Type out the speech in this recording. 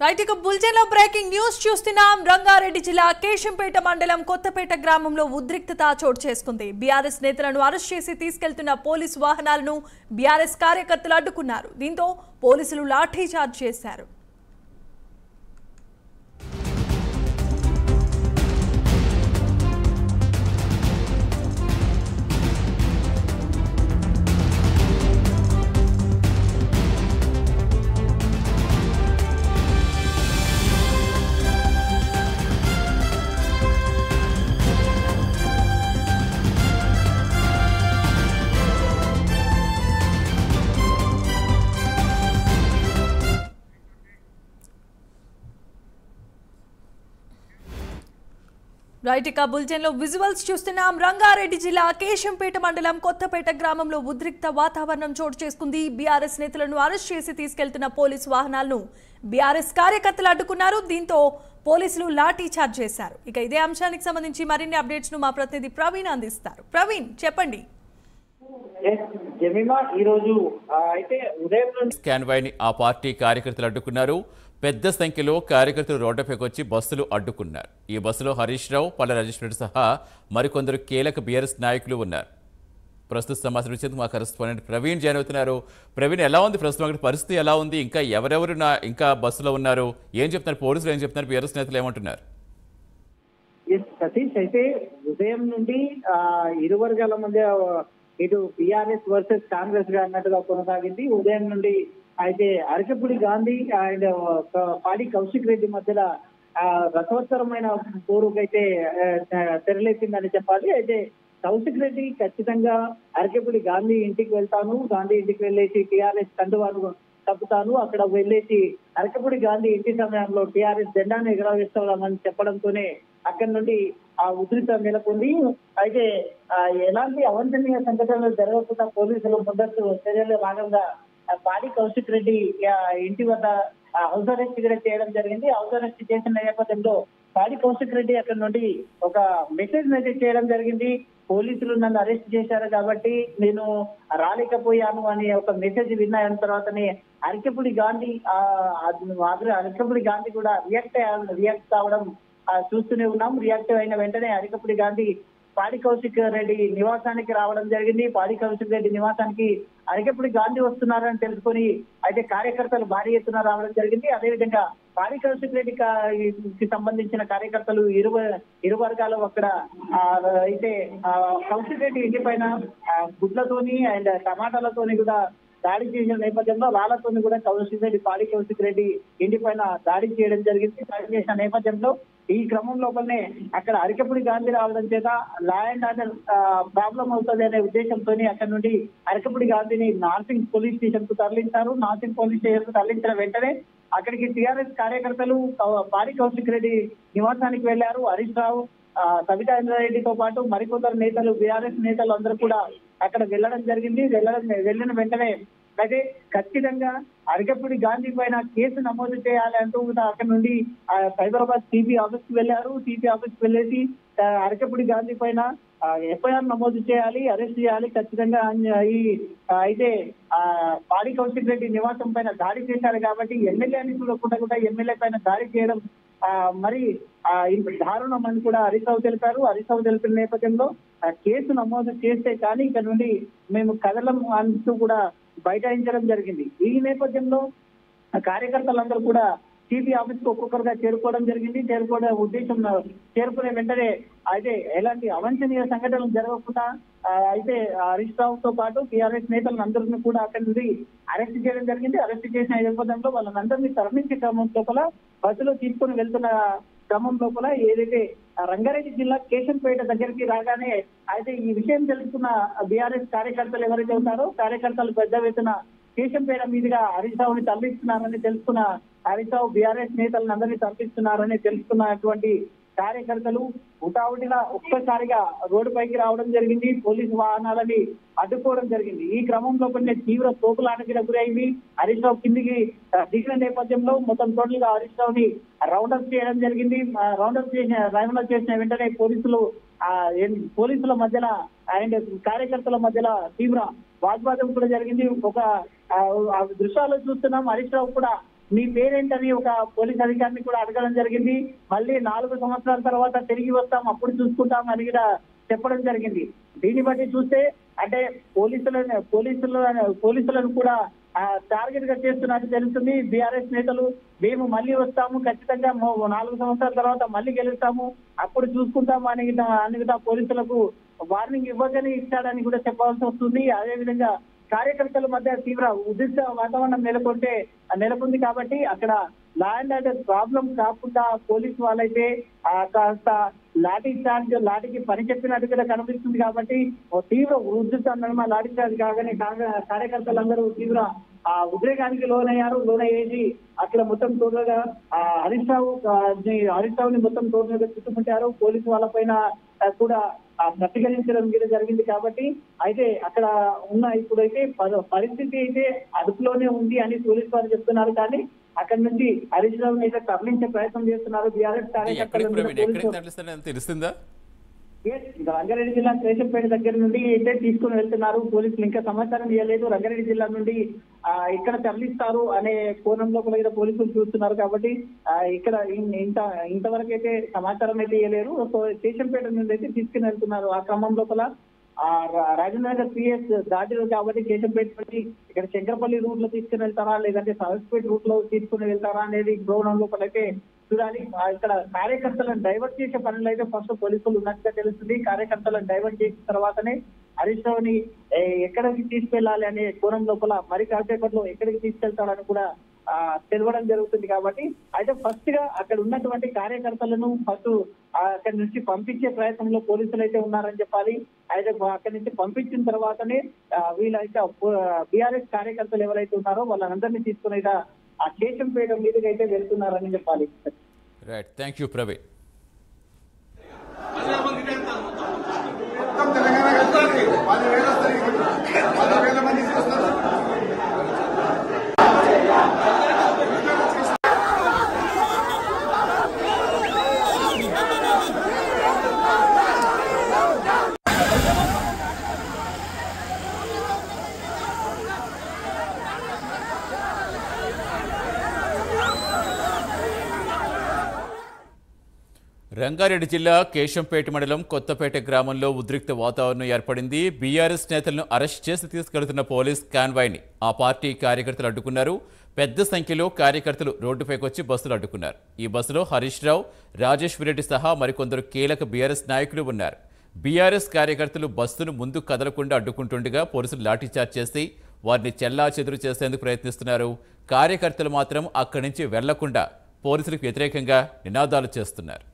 Right ఇక bulletin లో breaking news చూస్తున్నాం. రంగారెడ్డి జిల్లా కేశంపేట మండలం కొత్తపేట గ్రామంలో ఉద్రిక్తత చోటు చేసుకుంది. బీఆర్ఎస్ నేతలను అరెస్ట్ చేసి తీసుకెళ్తున్న పోలీసు వాహనాలను బీఆర్ఎస్ కార్యకర్తలు అడ్డుకున్నారు. దీంతో పోలీసులు లాఠీ చార్జ్ చేశారు. రైట్ ఇక బులెటిన్ లో విజువల్స్ చూస్తున్నాం. రంగారెడ్డి జిల్లా కేశంపేట మండలం కొత్తపేట గ్రామంలో ఉద్రిక్త వాతావరణం చోటు చేసుకుంది. బీఆర్ఎస్ నేతలను అరెస్ట్ చేసి తీసుకెళ్తున్న పోలీసు వాహనాలను బీఆర్ఎస్ కార్యకర్తలు అడ్డుకున్నారు. దీంతో పోలీసులు లాఠీ చార్జ్ చేశారు. ఇక ఇదే అంశానికి సంబంధించి మరిన్ని అప్డేట్స్ ను మా ప్రతినిధి ప్రవీణ్ అందిస్తారు. ప్రవీణ్ చెప్పండి. ఈ రోజు అయితే ఉదయం స్కాన్ వైని ఆ పార్టీ కార్యకర్తలు అడ్డుకున్నారు. పెద్ద సంఖ్యలో కార్యకర్తలు రోడ్డుపైకి వచ్చి బస్సులు అడ్డుకున్నారు. ఈ బస్సులో హరీష్ రావు, పల్ల రాజేష్ రెడ్డి సహా మరికొందరు కీలక బీఆర్ఎస్ నాయకులు ఉన్నారు. ప్రస్తుత సమాచారం ఇచ్చేందుకు మా కరెస్పాండెంట్ ప్రవీణ్ జాయిన్ అవుతున్నారు. ప్రవీణ్, ఎలా ఉంది ప్రస్తుతం అక్కడ పరిస్థితి, ఎలా ఉంది? ఇంకా ఎవరెవరు ఇంకా బస్సులో ఉన్నారు? ఏం చెప్తున్నారు పోలీసులు, ఏం చెప్తున్నారు బీఆర్ఎస్ నేతలు ఏమంటున్నారు? సతీష్, అయితే ఉదయం నుండి ఇరు వర్గాల మధ్య ఇటు బీఆర్ఎస్ వర్సెస్ కాంగ్రెస్ గా అన్నట్టుగా కొనసాగింది. ఉదయం నుండి అయితే అరకపూడి గాంధీ అండ్ పాడి కౌశిక్ రెడ్డి మధ్యలో రసవత్తరమైన పోరుకైతే తెరలేసిందని చెప్పాలి. అయితే కౌశిక్ రెడ్డి ఖచ్చితంగా అరకపూడి గాంధీ ఇంటికి వెళ్తాను, గాంధీ ఇంటికి వెళ్ళేసి టీఆర్ఎస్ కండువాను తప్పుతాను, అక్కడ వెళ్ళేసి అరకపూడి గాంధీ ఇంటి సమయంలో టీఆర్ఎస్ జెండాను ఎగరవేస్తామని చెప్పడంతోనే అక్కడి నుండి ఆ ఉధృత నెలకొంది. అయితే ఎలాంటి అవాంఛనీయ సంఘటనలు జరగకుండా పోలీసులు ముందస్తు చర్యల భాగంగా పాడి కౌశిక్ రెడ్డి ఇంటి వద్ద హౌస్ అరెస్ట్ కూడా చేయడం జరిగింది. హౌస్ అరెస్ట్ చేసిన నేపథ్యంలో పాడి కౌశిక్ రెడ్డి అక్కడి నుండి ఒక మెసేజ్ చేయడం జరిగింది. పోలీసులు నన్ను అరెస్ట్ చేశారు కాబట్టి నేను రాలేకపోయాను అని ఒక మెసేజ్ విన్న తర్వాతనే అరకపూడి గాంధీ అరకపూడి గాంధీ కూడా రియాక్ట్ కావడం చూస్తూనే ఉన్నాం. రియాక్ట్ అయిన వెంటనే అరకపూడి గాంధీ పాడి కౌశిక్ రెడ్డి నివాసానికి రావడం జరిగింది. పాడి కౌశిక్ రెడ్డి నివాసానికి అరకపూడి గాంధీ వస్తున్నారని తెలుసుకొని అయితే కార్యకర్తలు భారీ ఎత్తున రావడం జరిగింది. అదేవిధంగా పాడి కౌశిక్ రెడ్డికి సంబంధించిన కార్యకర్తలు ఇరు వర్గాలు అక్కడ అయితే కౌశిక్ రెడ్డి ఇంటి పైన గుడ్లతోని అండ్ టమాటాలతోని కూడా దాడి చేసిన నేపథ్యంలో రాళ్లతోని కూడా పాడి కౌశిక్ రెడ్డి ఇంటి పైన దాడి చేయడం జరిగింది. దాడి చేసిన నేపథ్యంలో ఈ క్రమం లోపలనే అక్కడ అరకపూడి గాంధీ రావడం చేత లా అండ్ ఆర్డర్ ప్రాబ్లం అవుతుంది అనే ఉద్దేశంతో అక్కడ నుండి అరకపూడి గాంధీని నార్సింగ్ పోలీస్ స్టేషన్ కు తరలించారు. నార్సింగ్ పోలీస్ స్టేషన్ కు తరలించిన వెంటనే అక్కడికి టీఆర్ఎస్ కార్యకర్తలు పాడి కౌశిక్ రెడ్డి నివాసానికి వెళ్లారు. హరీష్ రావు, సబితా ఇంద్రారెడ్డితో పాటు మరికొందరు నేతలు, బీఆర్ఎస్ నేతలు అందరూ కూడా అక్కడ వెళ్ళడం జరిగింది. వెళ్ళిన వెంటనే అయితే ఖచ్చితంగా అరకపూడి గాంధీ పైన కేసు నమోదు చేయాలి అంటూ అక్కడ నుండి సైబరాబాద్ సిపి ఆఫీస్ కి వెళ్లారు. సిపి ఆఫీస్ కి వెళ్ళేసి అరకపూడి గాంధీ పైన ఎఫ్ఐఆర్ నమోదు చేయాలి, అరెస్ట్ చేయాలి ఖచ్చితంగా. ఈ అయితే పాడి కౌశిక్ రెడ్డి నివాసం పైన దాడి చేశారు కాబట్టి ఎమ్మెల్యే అని చూడకుండా కూడా ఎమ్మెల్యే పైన దాడి చేయడం మరి దారుణం అని కూడా హరీష్ రావు తెలిపారు. హరీష్ రావు తెలిపిన నేపథ్యంలో కేసు నమోదు చేస్తే కానీ ఇక్కడ నుండి మేము కదలం అంటూ కూడా బైఠాయించడం జరిగింది. ఈ నేపథ్యంలో కార్యకర్తలందరూ కూడా సిపి ఆఫీస్ కు ఒక్కొక్కరుగా చేరుకోవడం జరిగింది. చేరుకునే వెంటనే అయితే ఎలాంటి అవాంఛనీయ సంఘటనలు జరగకుండా అయితే హరీష్ రావుతో పాటు టీఆర్ఎస్ నేతలను అందరినీ కూడా అక్కడి నుండి అరెస్ట్ చేయడం జరిగింది. అరెస్ట్ చేసిన నేపథ్యంలో వాళ్ళందరినీ తరలించే క్రమం లోపల బస్సులో తీసుకుని వెళ్తున్న క్రమం లోపల ఏదైతే రంగారెడ్డి జిల్లా కేశంపేట దగ్గరికి రాగానే అయితే ఈ విషయం తెలుసుకున్న బీఆర్ఎస్ కార్యకర్తలు ఎవరైతే ఉన్నారో కార్యకర్తలు పెద్ద ఎత్తున కేశంపేట మీదుగా హరీష్ రావుని తరలిస్తున్నారని తెలుసుకున్న హరీష్ రావు బీఆర్ఎస్ నేతలను అందరినీ తరలిస్తున్నారని తెలుసుకున్నటువంటి కార్యకర్తలు హుటాహుటిగా ఒక్కసారిగా రోడ్డు పైకి రావడం జరిగింది. పోలీసు వాహనాలని అడ్డుకోవడం జరిగింది. ఈ క్రమంలో కొన్ని తీవ్ర తోపులాటకి గురైంది. హరీష్ రావు కిందికి దిగిన నేపథ్యంలో మొత్తం టోటల్ గా హరీష్ రావుని రౌండప్ చేయడం జరిగింది. రౌండప్ చేసిన వెంటనే పోలీసుల మధ్యన అండ్ కార్యకర్తల మధ్యలో తీవ్ర వాగ్వాదం కూడా జరిగింది. ఒక దృశ్యాలు చూస్తున్నాం. హరీష్ రావు కూడా మీ పేరేంటని ఒక పోలీస్ అధికారిని కూడా అడగడం జరిగింది. మళ్ళీ 4 సంవత్సరాల తర్వాత తిరిగి వస్తాం, అప్పుడు చూసుకుంటాం అని కూడా చెప్పడం జరిగింది. దీన్ని బట్టి చూస్తే అంటే పోలీసులను కూడా టార్గెట్ గా చేస్తున్నట్టు తెలుస్తుంది. బీఆర్ఎస్ నేతలు మేము మళ్ళీ వస్తాము, ఖచ్చితంగా 4 సంవత్సరాల తర్వాత మళ్ళీ గెలుస్తాము, అప్పుడు చూసుకుంటాము అని కూడా పోలీసులకు వార్నింగ్ ఇవ్వగానే ఇచ్చాడని కూడా చెప్పాల్సి వస్తుంది. అదేవిధంగా కార్యకర్తల మధ్య తీవ్ర ఉద్రిక్త వాతావరణం నెలకొంది కాబట్టి అక్కడ లా అండ్ ఆర్డర్ ప్రాబ్లం కాకుండా పోలీసు వాళ్ళైతే కాస్త లాఠీకి పని చెప్పినట్టు కూడా కనిపిస్తుంది. కాబట్టి తీవ్ర ఉద్రిక్త నడుమ లాఠీ చార్జ్ కాగానే కార్యకర్తలందరూ తీవ్ర ఉద్రేకానికి లోనయ్యేసి అక్కడ మొత్తం తోడుగా హరీష్ రావుని మొత్తం తోడుగా చుట్టుముట్టారు. పోలీసు వాళ్ళపైన కూడా ప్రతిఘటించడం మీద జరిగింది. కాబట్టి అయితే అక్కడ ఉన్న ఇప్పుడైతే పరిస్థితి అయితే అదుపులోనే ఉంది అని పోలీసు వారు చెప్తున్నారు. కానీ అక్కడి నుంచి హరీష్ రావుని అయితే తరలించే ప్రయత్నం చేస్తున్నారు బీఆర్ఎస్ కార్యకర్తలు. తెలుస్తుందా? రంగారెడ్డి జిల్లా కేశంపేట దగ్గర నుండి అయితే తీసుకుని వెళ్తున్నారు పోలీసులు. ఇంకా సమాచారం ఇవ్వలేదు. రంగారెడ్డి జిల్లా నుండి ఇక్కడ తరలిస్తారు అనే కోణంలో కూడా పోలీసులు చూస్తున్నారు. కాబట్టి ఇక్కడ ఇంతవరకు అయితే సమాచారం అయితే ఇవ్వలేరు. సో కేశంపేట నుండి అయితే తీసుకుని వెళ్తున్నారు. ఆ క్రమం లోపల రాజేంద్రనగర్ పిఎస్ దాటిరు కాబట్టి కేశంపేట నుంచి ఇక్కడ శంకరపల్లి రూట్ లో తీసుకుని వెళ్తారా లేదంటే సరస్పేట రూట్ లో తీసుకుని వెళ్తారా అనేది గౌరవం లోపల అయితే చూడాలి. ఇక్కడ కార్యకర్తలను డైవర్ట్ చేసే పనులు అయితే ఫస్ట్ పోలీసులు ఉన్నట్టుగా తెలుస్తుంది. కార్యకర్తలను డైవర్ట్ చేసిన తర్వాతనే హరీష్ రావుని ఎక్కడికి తీసుకెళ్లాలి అనే కోణం లోపల మరి కాసేపట్లో ఎక్కడికి తీసుకెళ్తాడని కూడా తెలవడం జరుగుతుంది. కాబట్టి అయితే ఫస్ట్ గా అక్కడ ఉన్నటువంటి కార్యకర్తలను ఫస్ట్ అక్కడి నుంచి పంపించే ప్రయత్నంలో పోలీసులు అయితే ఉన్నారని చెప్పాలి. అయితే అక్కడి నుంచి పంపించిన తర్వాతనే వీళ్ళైతే బీఆర్ఎస్ కార్యకర్తలు ఎవరైతే ఉన్నారో వాళ్ళందరినీ తీసుకుని అయితే ఆ కేశంపేట మీదకి అయితే వెళ్తున్నారని చెప్పాలి. Right, thank you Praveen. Rangareddy జిల్లా కేశంపేట మండలం కొత్తపేట గ్రామంలో ఉద్రిక్త వాతావరణం ఏర్పడింది. బీఆర్ఎస్ నేతలను అరెస్ట్ చేసి తీసుకెళ్తున్న పోలీస్ కాన్వాయ్ని ఆ పార్టీ కార్యకర్తలు అడ్డుకున్నారు. పెద్ద సంఖ్యలో కార్యకర్తలు రోడ్డుపైకి వచ్చి బస్సులు అడ్డుకున్నారు. ఈ బస్సులో హరీష్ రావు, రాజేశ్వర్ రెడ్డి సహా మరికొందరు కీలక బీఆర్ఎస్ నాయకులు ఉన్నారు. బీఆర్ఎస్ కార్యకర్తలు బస్సును ముందు కదలకుండా అడ్డుకుంటుండగా పోలీసులు లాఠీచార్జ్ చేసి వారిని చెల్లాచెదురు చేసేందుకు ప్రయత్నిస్తున్నారు. కార్యకర్తలు మాత్రం అక్కడి నుంచి వెళ్లకుండా పోలీసులకు వ్యతిరేకంగా నినాదాలు చేస్తున్నారు.